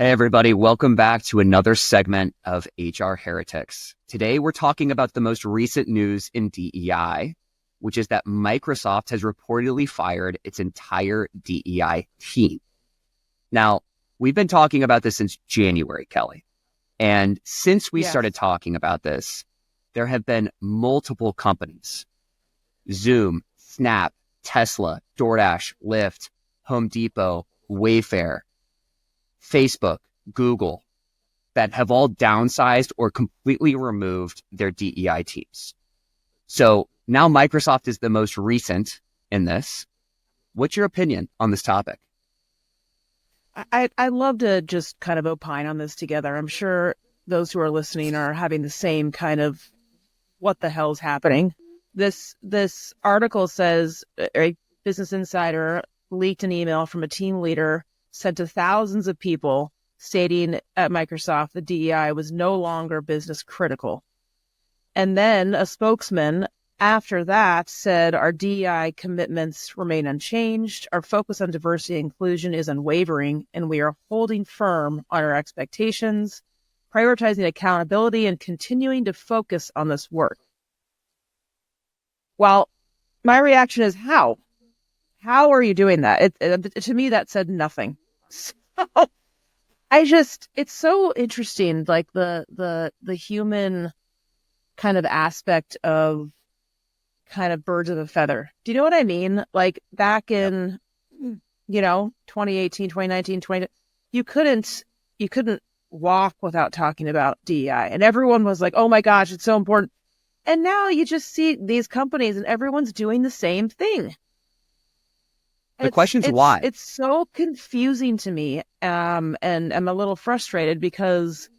Hey, everybody. Welcome back to another segment of HR Heretics. Today, we're talking about the most recent news in DEI, which is that Microsoft has reportedly fired its entire DEI team. Now, we've been talking about this since January, Kelly. And since we started talking about this, there have been multiple companies, Zoom, Snap, Tesla, DoorDash, Lyft, Home Depot, Wayfair, Facebook, Google, that have all downsized or completely removed their DEI teams. So now Microsoft is the most recent in this. What's your opinion on this topic? I'd love to just kind of opine on this together. I'm sure those who are listening are having the same kind of what the hell's happening. This article says a Business Insider leaked an email from a team leader sent to thousands of people stating at Microsoft that DEI was no longer business critical. And then a spokesman after that said, our DEI commitments remain unchanged. Our focus on diversity and inclusion is unwavering, and we are holding firm on our expectations, prioritizing accountability, and continuing to focus on this work. Well, my reaction is how? How are you doing that? To me, that said nothing. So it's so interesting, like the human kind of aspect of kind of birds of a feather. Do you know what I mean? Like back in, 2018, 2019, you couldn't walk without talking about DEI. And everyone was like, oh my gosh, it's so important. And now you just see these companies and everyone's doing the same thing. The question's why. It's so confusing to me, and I'm a little frustrated because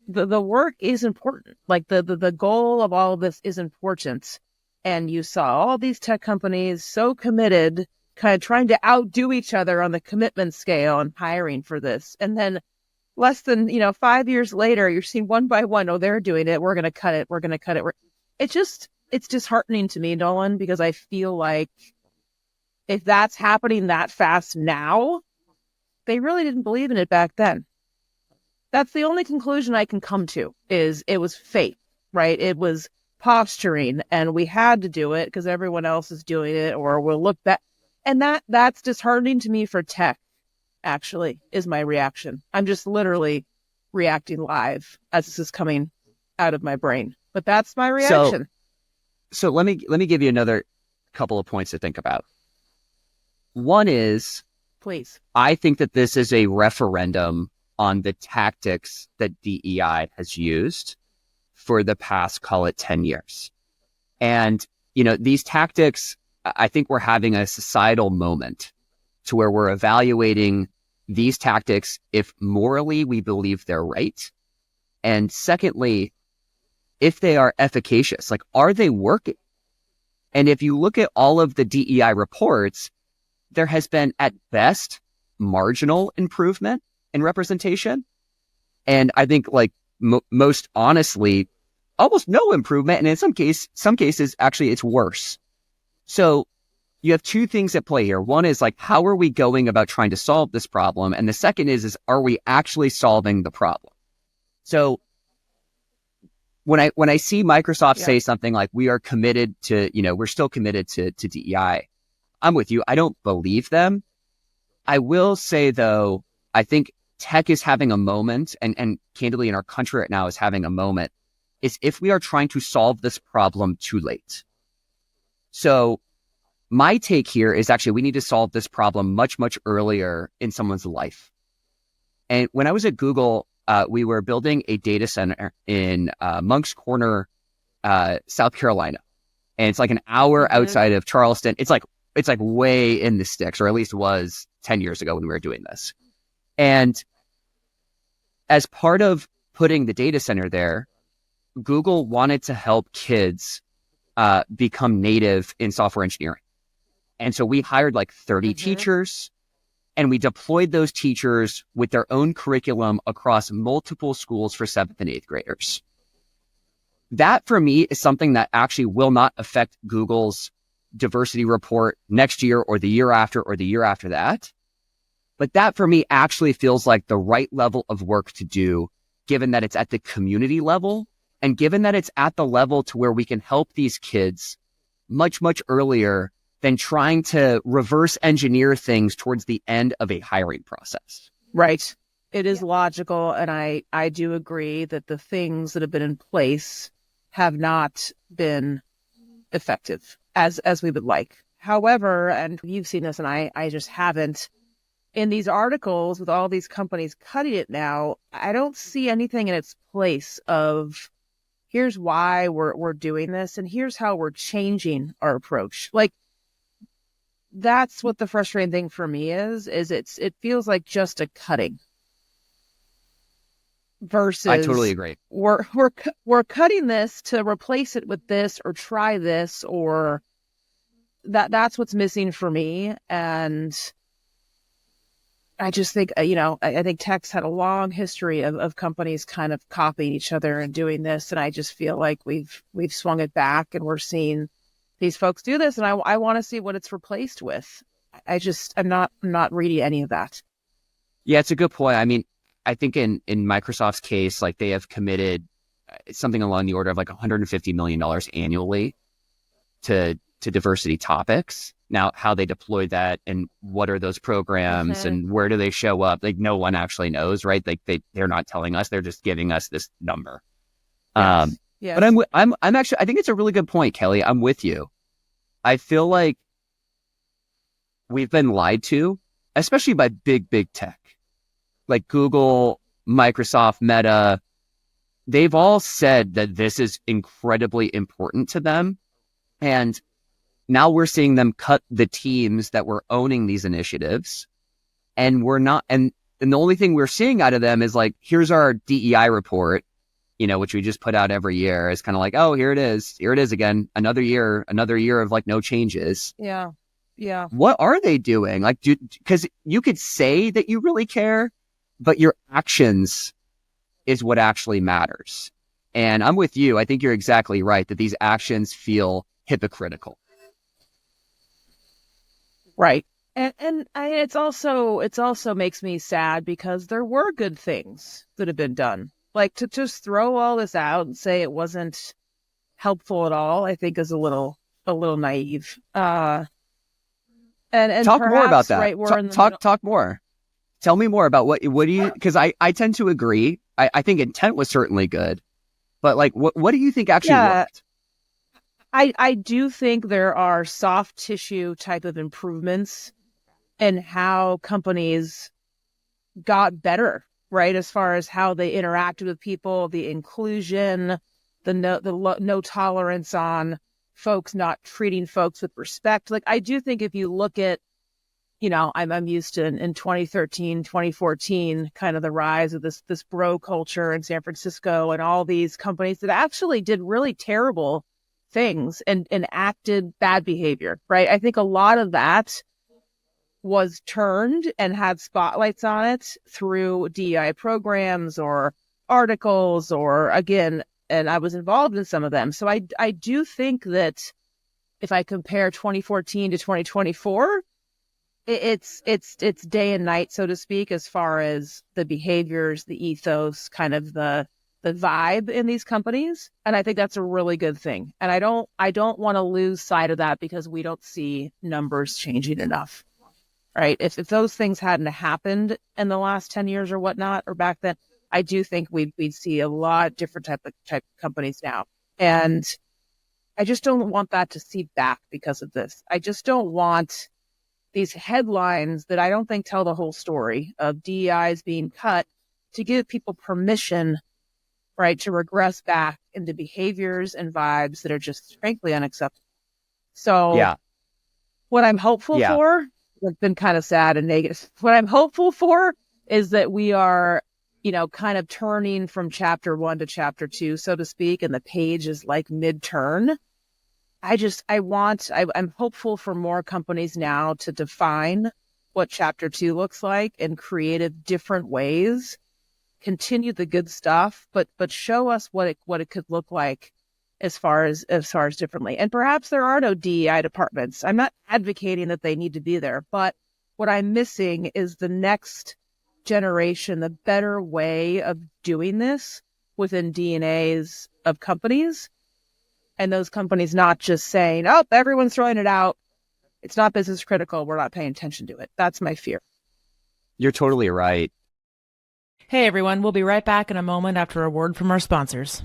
the work is important. Like the goal of all of this is important. And you saw all these tech companies so committed, kind of trying to outdo each other on the commitment scale and hiring for this. And then less than 5 years later, you're seeing one by one, oh, they're doing it. We're going to cut it. We're going to cut it. It's disheartening to me, Nolan, because I feel like if that's happening that fast now, they really didn't believe in it back then. That's the only conclusion I can come to, is it was fake, right? It was posturing, and we had to do it because everyone else is doing it, or we'll look back. And that's disheartening to me for tech, actually, is my reaction. I'm just literally reacting live as this is coming out of my brain. But that's my reaction. So let me give you another couple of points to think about. One is, please, I think that this is a referendum on the tactics that DEI has used for the past, call it 10 years. And, these tactics, I think we're having a societal moment to where we're evaluating these tactics if morally we believe they're right. And secondly, if they are efficacious, like, are they working? And if you look at all of the DEI reports, there has been, at best, marginal improvement in representation. And I think, like, most honestly, almost no improvement. And in some cases, actually, it's worse. So you have two things at play here. One is, like, how are we going about trying to solve this problem? And the second is are we actually solving the problem? So when I see Microsoft say something like, we are committed to, we're still committed to DEI, I'm with you. I don't believe them. I will say, though, I think tech is having a moment, and candidly in our country right now is having a moment, is if we are trying to solve this problem too late. So my take here is actually we need to solve this problem much, much earlier in someone's life. And when I was at Google, we were building a data center in Moncks Corner, South Carolina. And it's like an hour outside of Charleston. It's like way in the sticks, or at least was 10 years ago when we were doing this. And as part of putting the data center there, Google wanted to help kids become native in software engineering. And so we hired like 30 teachers, and we deployed those teachers with their own curriculum across multiple schools for 7th and 8th graders. That, for me, is something that actually will not affect Google's diversity report next year or the year after or the year after that. But that for me actually feels like the right level of work to do, given that it's at the community level and given that it's at the level to where we can help these kids much, much earlier than trying to reverse engineer things towards the end of a hiring process. Right. It is logical. And I do agree that the things that have been in place have not been effective as we would like. However, and you've seen this and I just haven't, in these articles with all these companies cutting it now, I don't see anything in its place of here's why we're doing this and here's how we're changing our approach. Like, that's what the frustrating thing for me is it feels like just a cutting versus I totally agree. We're cutting this to replace it with this or try this, or that's what's missing for me. And I just think, I think tech's had a long history of companies kind of copying each other and doing this. And I just feel like we've swung it back and we're seeing these folks do this. And I want to see what it's replaced with. I'm not reading any of that. Yeah, it's a good point. I mean, I think in Microsoft's case, like they have committed something along the order of like $150 million annually to diversity topics. Now, how they deploy that and what are those programs and where do they show up? Like no one actually knows, right? Like they're not telling us, they're just giving us this number. Yes. Yes. But I'm actually, I think it's a really good point, Kelly. I'm with you. I feel like we've been lied to, especially by big tech, like Google, Microsoft, Meta. They've all said that this is incredibly important to them. And now we're seeing them cut the teams that were owning these initiatives. And we're not, and the only thing we're seeing out of them is like, here's our DEI report, which we just put out every year. It's kind of like, oh, here it is again. Another year of like no changes. Yeah. Yeah. What are they doing? Like, because you could say that you really care, but your actions is what actually matters. And I'm with you. I think you're exactly right that these actions feel hypocritical. Right. And it's also makes me sad because there were good things that have been done. Like to just throw all this out and say it wasn't helpful at all, I think is a little naive. And talk perhaps, more about that. Right, talk more. Tell me more about what do you, because I tend to agree. I think intent was certainly good, but like, what do you think actually worked? I do think there are soft tissue type of improvements in how companies got better, right? As far as how they interacted with people, the inclusion, the no tolerance on folks not treating folks with respect. Like, I do think if you look at, I'm used to in 2013, 2014, kind of the rise of this bro culture in San Francisco and all these companies that actually did really terrible things and acted bad behavior, right? I think a lot of that was turned and had spotlights on it through DEI programs or articles or, again, and I was involved in some of them. So I do think that if I compare 2014 to 2024, it's day and night, so to speak, as far as the behaviors, the ethos, kind of the vibe in these companies. And I think that's a really good thing. And I don't want to lose sight of that because we don't see numbers changing enough, right? If those things hadn't happened in the last 10 years or whatnot, or back then, I do think we'd see a lot different type of companies now. And I just don't want that to seep back because of this. I just don't want these headlines that I don't think tell the whole story of DEIs being cut to give people permission, right, to regress back into behaviors and vibes that are just frankly unacceptable. So what I'm hopeful for, it's been kind of sad and negative. What I'm hopeful for is that we are, kind of turning from chapter 1 to chapter 2, so to speak, and the page is like mid-turn. I'm hopeful for more companies now to define what chapter 2 looks like in creative, different ways, continue the good stuff, but show us what it could look like as far as differently. And perhaps there are no DEI departments. I'm not advocating that they need to be there, but What I'm missing is the next generation, the better way of doing this within DNAs of companies. And those companies not just saying, oh, everyone's throwing it out. It's not business critical. We're not paying attention to it. That's my fear. You're totally right. Hey, everyone. We'll be right back in a moment after a word from our sponsors.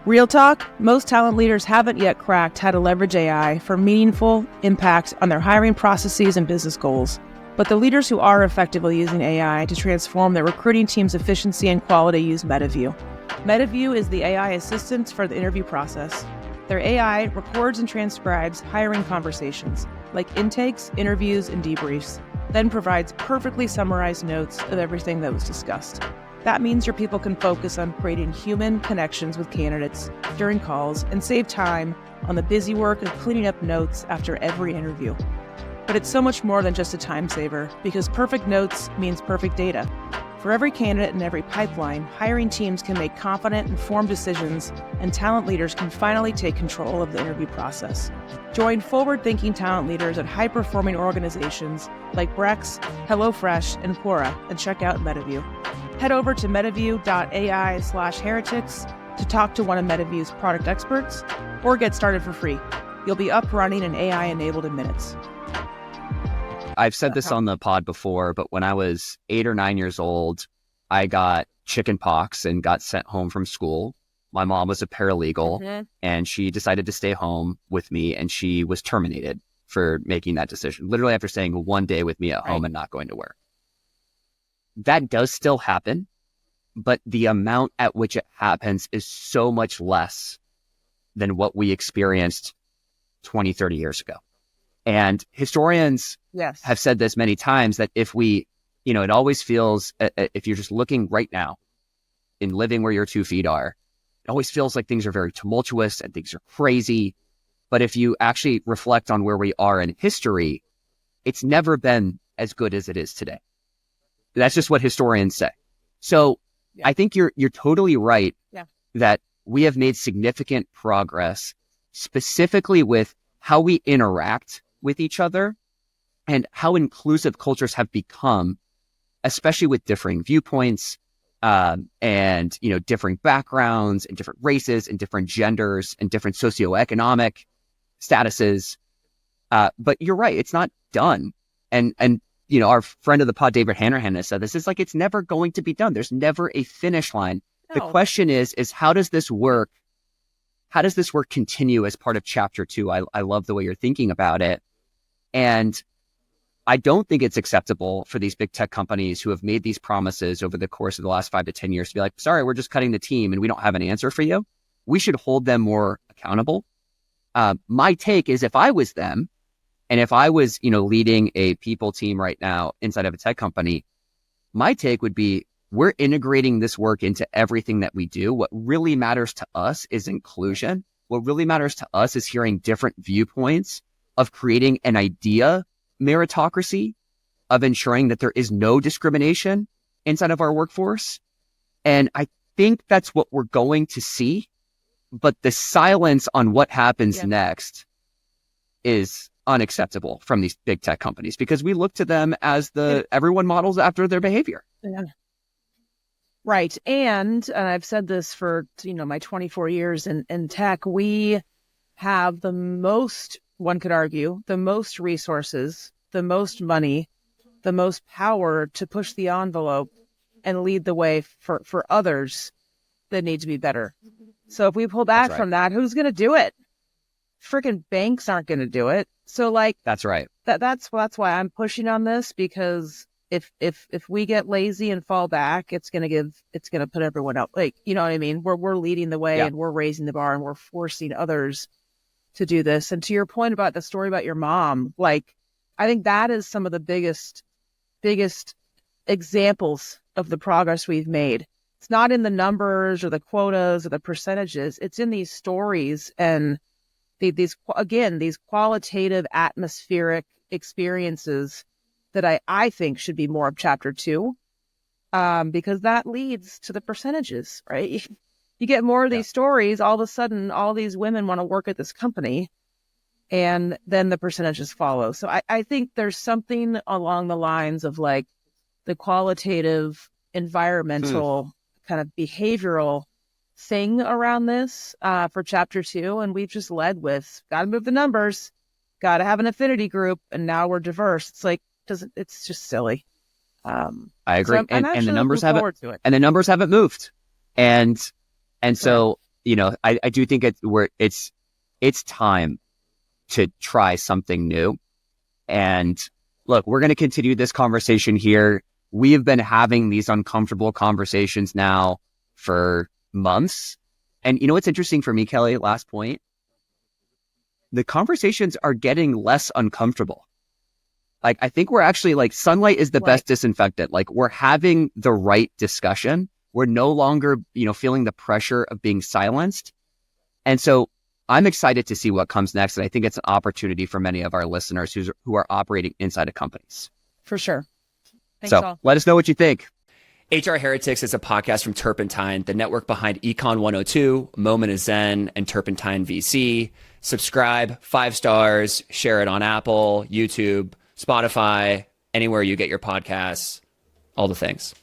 Real talk, most talent leaders haven't yet cracked how to leverage AI for meaningful impact on their hiring processes and business goals. But the leaders who are effectively using AI to transform their recruiting team's efficiency and quality use Metaview. Metaview is the AI assistant for the interview process. Their AI records and transcribes hiring conversations, like intakes, interviews, and debriefs, then provides perfectly summarized notes of everything that was discussed. That means your people can focus on creating human connections with candidates during calls and save time on the busy work of cleaning up notes after every interview. But it's so much more than just a time saver, because perfect notes means perfect data. For every candidate in every pipeline, hiring teams can make confident, informed decisions, and talent leaders can finally take control of the interview process. Join forward-thinking talent leaders at high-performing organizations like Brex, HelloFresh, and Quora, and check out Metaview. Head over to metaview.ai/heretics to talk to one of Metaview's product experts, or get started for free. You'll be up, running, and AI-enabled in minutes. I've said this on the pod before, but when I was 8 or 9 years old, I got chicken pox and got sent home from school. My mom was a paralegal, and she decided to stay home with me, and she was terminated for making that decision, literally after staying one day with me at home and not going to work. That does still happen, but the amount at which it happens is so much less than what we experienced 20, 30 years ago. And historians have said this many times, that if we, it always feels, if you're just looking right now and living where your 2 feet are, it always feels like things are very tumultuous and things are crazy. But if you actually reflect on where we are in history, it's never been as good as it is today. That's just what historians say. So I think you're totally right that we have made significant progress, specifically with how we interact with each other and how inclusive cultures have become, especially with differing viewpoints and differing backgrounds and different races and different genders and different socioeconomic statuses. But you're right, it's not done. And our friend of the pod, David Hanrahan, has said this is like, it's never going to be done. There's never a finish line. No. The question is how does this work? How does this work continue as part of chapter 2? I love the way you're thinking about it. And I don't think it's acceptable for these big tech companies who have made these promises over the course of the last 5 to 10 years to be like, sorry, we're just cutting the team and we don't have an answer for you. We should hold them more accountable. My take is, if I was them, and if I was, leading a people team right now inside of a tech company, my take would be, we're integrating this work into everything that we do. What really matters to us is inclusion. What really matters to us is hearing different viewpoints, of creating an idea meritocracy, of ensuring that there is no discrimination inside of our workforce. And I think that's what we're going to see. But the silence on what happens next is unacceptable from these big tech companies, because we look to them as everyone models after their behavior. Yeah. Right. And I've said this for, my 24 years in tech, we have the most, one could argue, the most resources, the most money, the most power to push the envelope and lead the way for others that need to be better. So if we pull back from that, who's going to do it? Freaking banks aren't going to do it. So that's right. That's why I'm pushing on this, because if we get lazy and fall back, it's going to put everyone out. You know what I mean? We're leading the way and we're raising the bar and we're forcing others to do this. And to your point about the story about your mom, I think that is some of the biggest examples of the progress we've made. It's not in the numbers or the quotas or the percentages. It's in these stories and these qualitative atmospheric experiences that I think should be more of chapter 2, because that leads to the percentages, right? You get more of these stories, all of a sudden, all these women want to work at this company. and then the percentages follow. So I think there's something along the lines of like the qualitative, environmental, kind of behavioral thing around this for chapter 2. And we've just led with, got to move the numbers, got to have an affinity group, and now we're diverse. It's like, it's just silly. I agree. So and the numbers haven't, and the numbers haven't moved. And so, I do think it's time to try something new. And look, we're going to continue this conversation here. We have been having these uncomfortable conversations now for months. And what's interesting for me, Kelly, last point, the conversations are getting less uncomfortable. Like, I think we're actually like, sunlight is the best disinfectant. Like, we're having the right discussion. We're no longer, feeling the pressure of being silenced. And so I'm excited to see what comes next. And I think it's an opportunity for many of our listeners who are operating inside of companies. For sure. Thanks, so all. Let us know what you think. HR Heretics is a podcast from Turpentine, the network behind Econ 102, Moment of Zen, and Turpentine VC. Subscribe, 5 stars, share it on Apple, YouTube, Spotify, anywhere you get your podcasts, all the things.